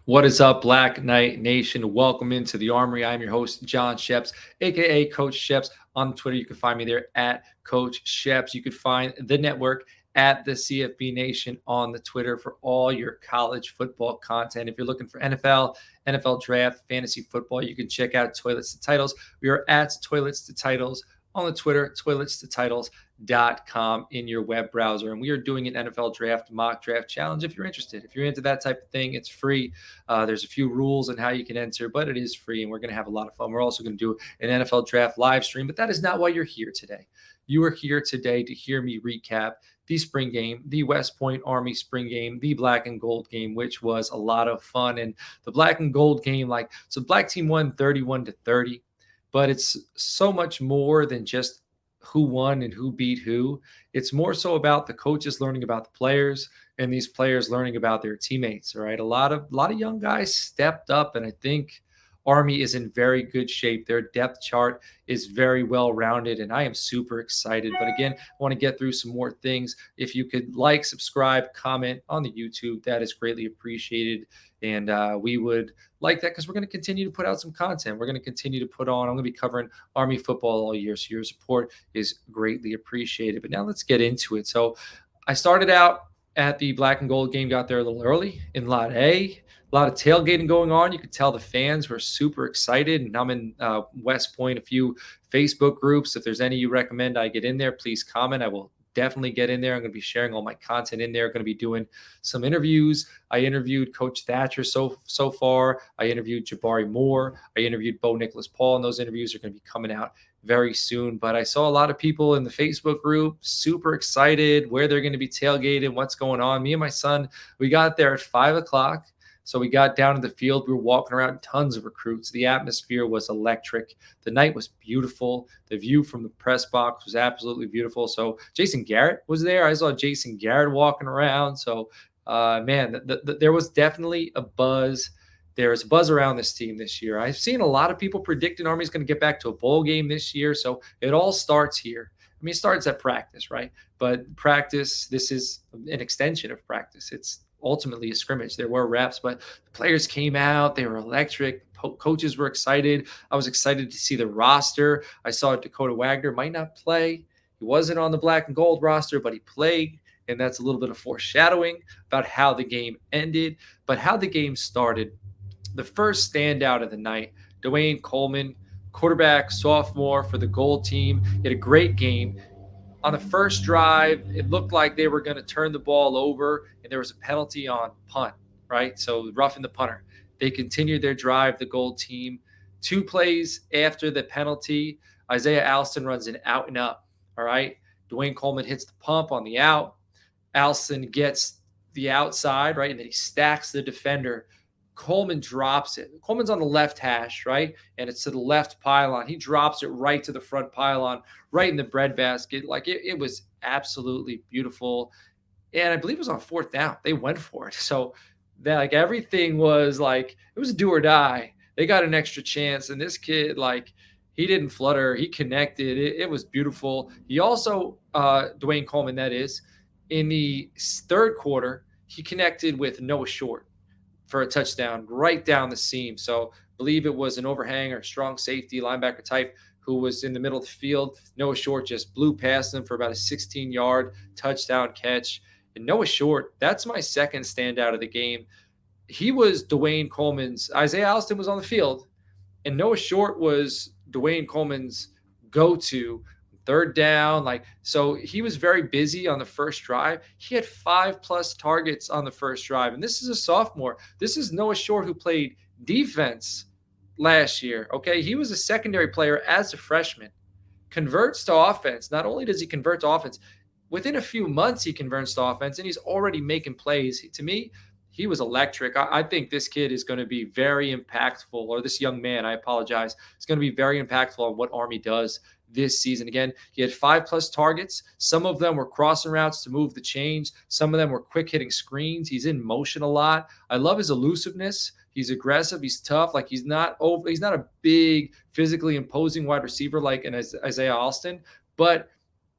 What is up, Black Knight Nation? Welcome into the Armory. I'm your host, John Schepps, aka Coach Schepps. On Twitter, you can find me there at Coach Schepps. You can find the network at the CFB Nation on the Twitter for all your college football content. If you're looking for NFL draft, fantasy football, you can check out Toilets to Titles. We are at Toilets to Titles on the Twitter, toiletstotitles.com in your web browser. And we are doing an NFL draft mock draft challenge. If you're interested, if you're into that type of thing, it's free. There's a few rules on how you can enter, but it is free, and we're going to have a lot of fun. We're also going to do an NFL draft live stream, but that is not why you're here today. You are here today to hear me recap the spring game, the West Point Army spring game, the black and gold game, which was a lot of fun. And the black and gold game, so black team won 31-30, but it's so much more than just who won and who beat who. It's more so about the coaches learning about the players and these players learning about their teammates. All right. A lot of young guys stepped up, and I think Army is in very good shape. Their depth chart is very well rounded, and I am super excited. But again, I want to get through some more things. If you could like, subscribe, comment on the YouTube, that is greatly appreciated. And we would like that because we're going to continue to put out some content. We're going to continue to put on. I'm going to be covering Army football all year, so your support is greatly appreciated. But now let's get into it. So I started out at the black and gold game, got there a little early in Lot A. A lot of tailgating going on. You could tell the fans were super excited. And I'm in West Point, a few Facebook groups. If there's any you recommend I get in there, please comment. I will definitely get in there. I'm going to be sharing all my content in there. I'm going to be doing some interviews. I interviewed Coach Thatcher so far. I interviewed Jabari Moore. I interviewed Bo Nicholas Paul, and those interviews are going to be coming out very soon. But I saw a lot of people in the Facebook group super excited where they're going to be tailgating, what's going on. Me and my son, we got there at 5 o'clock. So we got down to the field. We were walking around, tons of recruits. The atmosphere was electric. The night was beautiful. The view from the press box was absolutely beautiful. So Jason Garrett was there. I saw Jason Garrett walking around. So, there was definitely a buzz. There is a buzz around this team this year. I've seen a lot of people predicting Army's going to get back to a bowl game this year. So it all starts here. I mean, it starts at practice, right? But practice, this is an extension of practice. It's ultimately a scrimmage. There were reps, but the players came out. They were electric. Coaches were excited. I was excited to see the roster. I saw Dakota Wagner might not play. He wasn't on the black and gold roster, but he played. And that's a little bit of foreshadowing about how the game ended, but how the game started. The first standout of the night, Dwayne Coleman, quarterback, sophomore for the gold team. He had a great game. On the first drive, it looked like they were going to turn the ball over, and there was a penalty on punt, right? So roughing the punter. They continued their drive, the gold team. 2 plays after the penalty, Isaiah Alston runs an out and up, all right? Dwayne Coleman hits the pump on the out. Alston gets the outside, right? And then he stacks the defender. Coleman drops it. Coleman's on the left hash, right? And it's to the left pylon. He drops it right to the front pylon, right in the breadbasket. Like it was absolutely beautiful. And I believe it was on 4th down. They went for it. So that like everything was like, it was a do or die. They got an extra chance. And this kid, like, he didn't flutter. He connected. It was beautiful. He also, Dwayne Coleman, that is, in the third quarter, he connected with Noah Short for a touchdown right down the seam. So I believe it was an overhang or strong safety linebacker type who was in the middle of the field. Noah Short just blew past him for about a 16-yard touchdown catch. And Noah Short, that's my second standout of the game. He was Dwayne Coleman's. Isaiah Alston was on the field, and Noah Short was Dwayne Coleman's go-to third down. So he was very busy on the first drive. He had 5+ targets on the first drive. And this is a sophomore. This is Noah Short, who played defense last year. Okay. He was a secondary player as a freshman, converts to offense. Not only does he convert to offense, within a few months, he converts to offense, and he's already making plays. To me, he was electric. I think this kid is going to be very impactful, or this young man, I apologize, is going to be very impactful on what Army does this season. Again, he had 5+ targets. Some of them were crossing routes to move the chains. Some of them were quick hitting screens. He's in motion a lot. I love his elusiveness. He's aggressive. He's tough. Like he's not a big, physically imposing wide receiver like an Isaiah Alston, but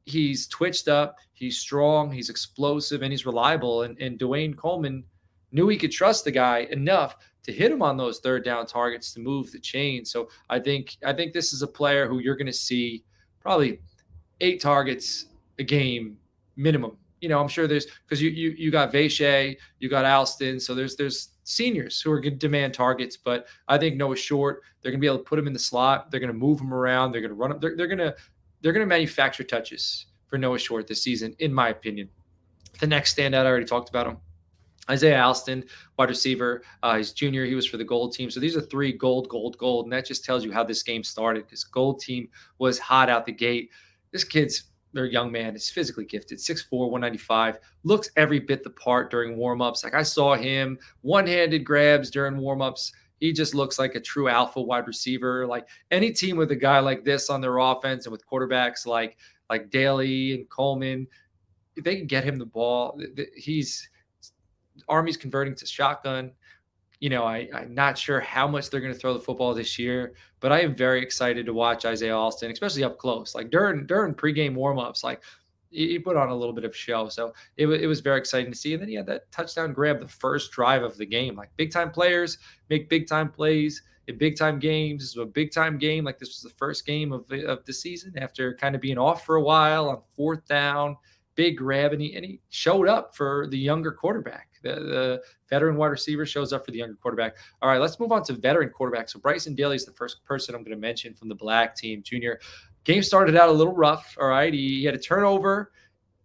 he's twitched up. He's strong. He's explosive, and he's reliable. And Dwayne Coleman knew he could trust the guy enough to hit him on those third down targets to move the chain. So I think this is a player who you're going to see probably 8 targets a game minimum. I'm sure there's because you got Vache, you got Alston, so there's seniors who are going to demand targets, but I think Noah Short, they're going to be able to put him in the slot, they're going to move him around, they're going to run him, they're going to manufacture touches for Noah Short this season, in my opinion. The next standout, I already talked about him. Isaiah Alston, wide receiver. He's junior. He was for the gold team. So these are 3 gold, gold, gold. And that just tells you how this game started because gold team was hot out the gate. This kid's their young man is physically gifted, 6'4", 195, looks every bit the part during warmups. Like I saw him one-handed grabs during warmups. He just looks like a true alpha wide receiver. Like any team with a guy like this on their offense and with quarterbacks like Daly and Coleman, if they can get him the ball, he's Army's converting to shotgun. I'm not sure how much they're going to throw the football this year, but I am very excited to watch Isaiah Alston, especially up close. Like during pregame warmups, like he put on a little bit of show. So it was very exciting to see. And then he had that touchdown grab the first drive of the game. Like big time players make big time plays in big time games. This was a big time game. Like this was the first game of the season after kind of being off for a while on 4th down. Big grab, and he showed up for the younger quarterback. The veteran wide receiver shows up for the younger quarterback. All right, let's move on to veteran quarterback. So Bryson Daly is the first person I'm going to mention from the black team, junior. Game started out a little rough. All right, he had a turnover.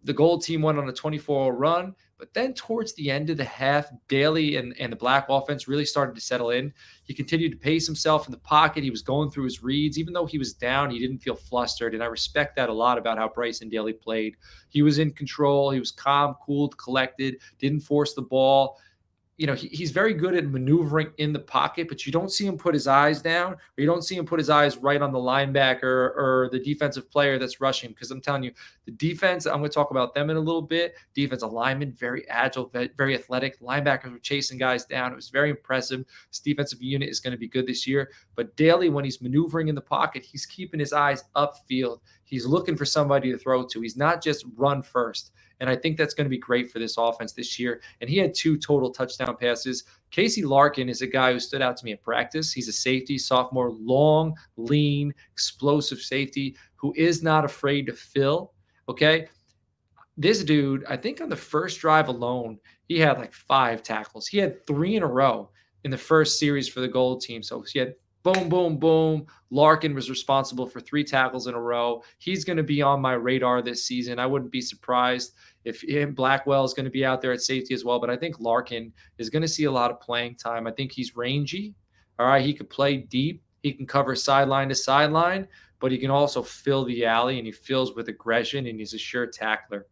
The gold team went on a 24-0 run. But then towards the end of the half, Daly and the black offense really started to settle in. He continued to pace himself in the pocket. He was going through his reads. Even though he was down, he didn't feel flustered. And I respect that a lot about how Bryson Daly played. He was in control. He was calm, cooled, collected, didn't force the ball. He's very good at maneuvering in the pocket, but you don't see him put his eyes down, or you don't see him put his eyes right on the linebacker or the defensive player that's rushing. Because I'm telling you, the defense, I'm going to talk about them in a little bit. Defensive linemen, very agile, very athletic. Linebackers were chasing guys down. It was very impressive. This defensive unit is going to be good this year. But Daly, when he's maneuvering in the pocket, he's keeping his eyes upfield. He's looking for somebody to throw to. He's not just run first. And I think that's going to be great for this offense this year. And he had 2 total touchdown passes. Casey Larkin is a guy who stood out to me at practice. He's a safety, sophomore, long, lean, explosive safety who is not afraid to fill. Okay. This dude, I think on the first drive alone, he had like 5 tackles. He had 3 in a row in the first series for the gold team. So he had boom, boom, boom. Larkin was responsible for 3 tackles in a row. He's going to be on my radar this season. I wouldn't be surprised if Blackwell is going to be out there at safety as well. But I think Larkin is going to see a lot of playing time. I think he's rangy. All right. He could play deep. He can cover sideline to sideline, but he can also fill the alley, and he fills with aggression, and he's a sure tackler.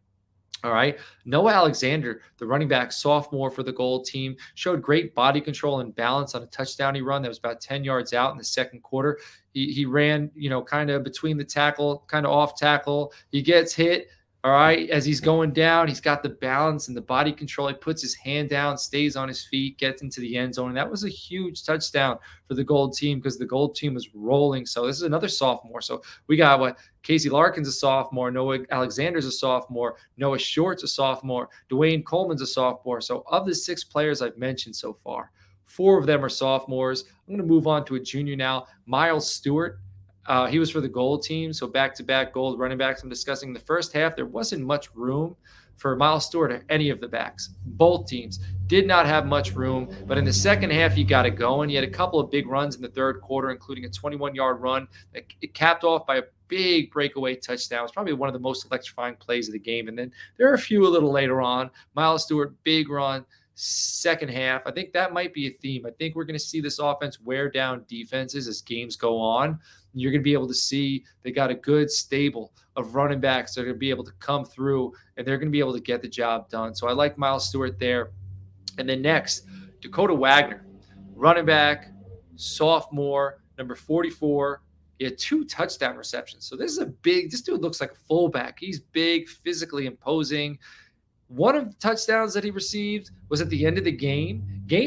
All right. Noah Alexander, the running back, sophomore for the gold team, showed great body control and balance on a touchdown he run that was about 10 yards out in the second quarter. He ran, kind of between the tackle, kind of off tackle. He gets hit. All right. As he's going down, he's got the balance and the body control. He puts his hand down, stays on his feet, gets into the end zone. And that was a huge touchdown for the gold team because the gold team was rolling. So this is another sophomore. So we got Casey Larkin's a sophomore. Noah Alexander's a sophomore. Noah Short's a sophomore. Dwayne Coleman's a sophomore. So of the 6 players I've mentioned so far, 4 of them are sophomores. I'm going to move on to a junior now, Miles Stewart. He was for the gold team, so back-to-back gold running backs. I'm discussing the first half. There wasn't much room for Miles Stewart or any of the backs. Both teams did not have much room, but in the second half, he got it going. He had a couple of big runs in the third quarter, including a 21-yard run that it capped off by a big breakaway touchdown. It's probably one of the most electrifying plays of the game. And then there are a few a little later on. Miles Stewart, big run. Second half, I think that might be a theme. I think we're going to see this offense wear down defenses as games go on. You're going to be able to see they got a good stable of running backs that are going to be able to come through, and they're going to be able to get the job done. So I like Miles Stewart there. And then next, Dakota Wagner, running back, sophomore, number 44. He had 2 touchdown receptions. So this dude looks like a fullback. He's big, physically imposing. One of the touchdowns that he received was at the end of the game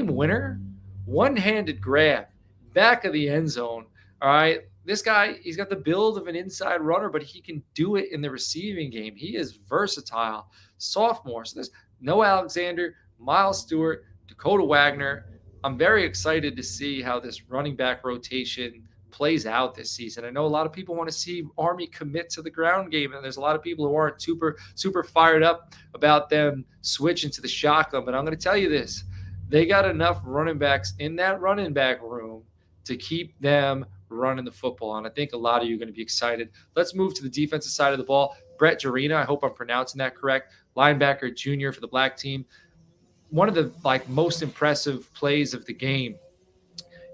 winner, one-handed grab, back of the end zone. All right. This guy, he's got the build of an inside runner, but he can do it in the receiving game. He is versatile. Sophomore. So there's Noah Alexander, Miles Stewart, Dakota Wagner. I'm very excited to see how this running back rotation plays out this season. I know a lot of people want to see Army commit to the ground game, and there's a lot of people who aren't super fired up about them switching to the shotgun. But I'm going to tell you this: they got enough running backs in that running back room to keep them running the football. And I think a lot of you are going to be excited. Let's move to the defensive side of the ball. Brett Jarena, I hope I'm pronouncing that correct, linebacker junior for the black team. One of the most impressive plays of the game,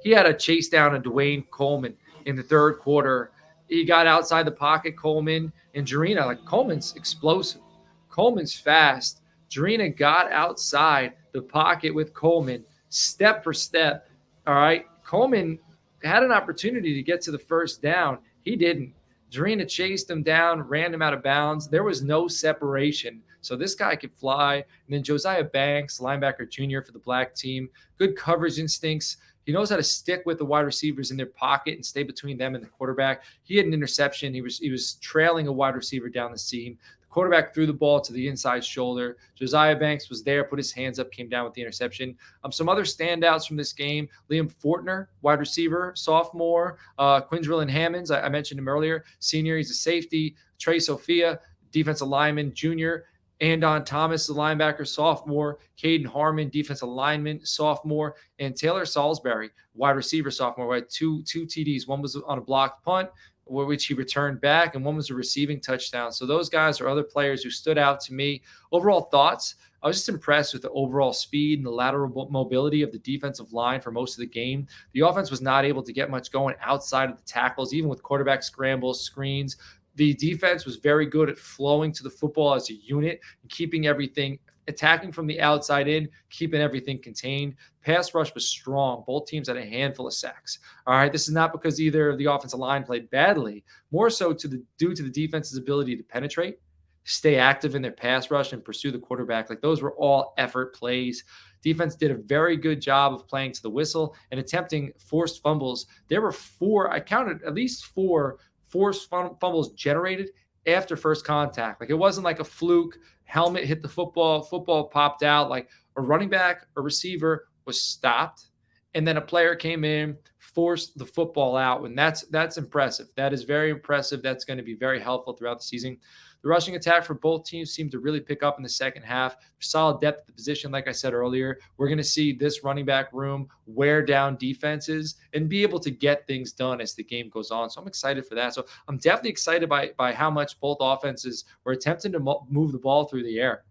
he had a chase down of Dwayne Coleman in the third quarter. He got outside the pocket, Coleman and Jarena. Coleman's explosive. Coleman's fast. Jarena got outside the pocket with Coleman, step for step. All right. Coleman had an opportunity to get to the first down. He didn't. Jarena chased him down, ran him out of bounds. There was no separation. So this guy could fly. And then Josiah Banks, linebacker junior for the black team, good coverage instincts. He knows how to stick with the wide receivers in their pocket and stay between them and the quarterback. He had an interception. He was trailing a wide receiver down the seam. The quarterback threw the ball to the inside shoulder. Josiah Banks was there, put his hands up, came down with the interception. Some other standouts from this game: Liam Fortner, wide receiver, sophomore. Quindrell Hammonds, I mentioned him earlier, senior. He's a safety. Trey Sophia, defensive lineman, junior. Andon Thomas, the linebacker, sophomore. Caden Harmon, defensive lineman, sophomore. And Taylor Salisbury, wide receiver, sophomore. We had two TDs. One was on a blocked punt, which he returned back, and one was a receiving touchdown. So those guys are other players who stood out to me. Overall thoughts: I was just impressed with the overall speed and the lateral mobility of the defensive line for most of the game. The offense was not able to get much going outside of the tackles, even with quarterback scrambles, screens. The defense was very good at flowing to the football as a unit and keeping everything, attacking from the outside in, keeping everything contained. Pass rush was strong. Both teams had a handful of sacks. All right, this is not because either of the offensive line played badly, more so due to the defense's ability to penetrate, stay active in their pass rush, and pursue the quarterback. Those were all effort plays. Defense did a very good job of playing to the whistle and attempting forced fumbles. There were I counted at least four forced fumbles generated after first contact. It wasn't like a fluke, helmet hit the football popped out. A running back, a receiver was stopped, and then a player came in, forced the football out. And that's impressive. That is very impressive. That's going to be very helpful throughout the season. The rushing attack for both teams seemed to really pick up in the second half. Solid depth at the position, like I said earlier. We're going to see this running back room wear down defenses and be able to get things done as the game goes on. So I'm excited for that. So I'm definitely excited by how much both offenses were attempting to move the ball through the air.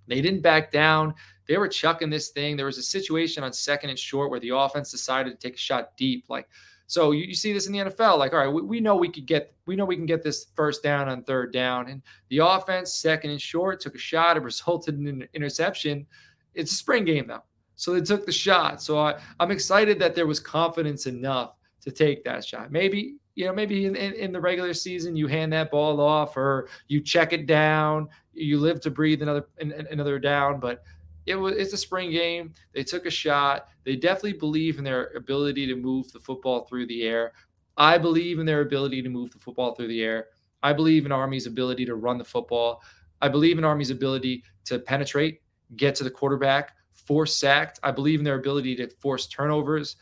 They didn't back down. They were chucking this thing. There was a situation on second and short where the offense decided to take a shot deep. So you see this in the NFL. All right, we know we can get this first down on third down, and the offense, second and short, took a shot. It resulted in an interception. It's a spring game though, so they took the shot. So I'm excited that there was confidence enough to take that shot. Maybe in the regular season you hand that ball off or you check it down. You live to breathe another down, but it's a spring game. They took a shot. They definitely believe in their ability to move the football through the air. I believe in their ability to move the football through the air. I believe in Army's ability to run the football. I believe in Army's ability to penetrate, get to the quarterback, force sacked. I believe in their ability to force turnovers.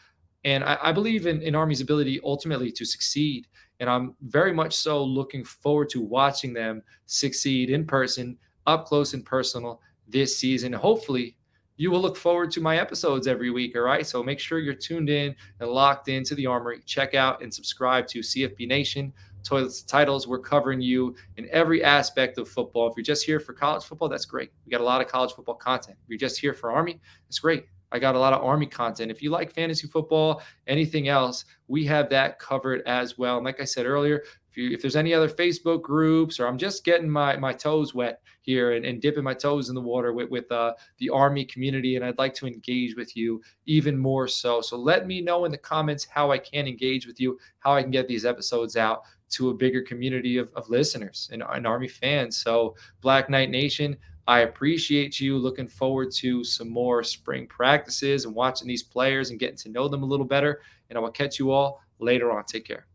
And I believe in Army's ability ultimately to succeed. And I'm very much so looking forward to watching them succeed in person, up close and personal this season. Hopefully, you will look forward to my episodes every week. All right. So make sure you're tuned in and locked into the Armory. Check out and subscribe to CFB Nation, Toilets to Titles. We're covering you in every aspect of football. If you're just here for college football, that's great. We got a lot of college football content. If you're just here for Army, it's great. I got a lot of Army content. If you like fantasy football, anything else, we have that covered as well. And like I said earlier, if there's any other Facebook groups, or I'm just getting my toes wet here and dipping my toes in the water with the Army community, and I'd like to engage with you even more so. So let me know in the comments how I can engage with you, how I can get these episodes out to a bigger community of listeners and Army fans. So Black Knight Nation, I appreciate you. Looking forward to some more spring practices and watching these players and getting to know them a little better. And I will catch you all later on. Take care.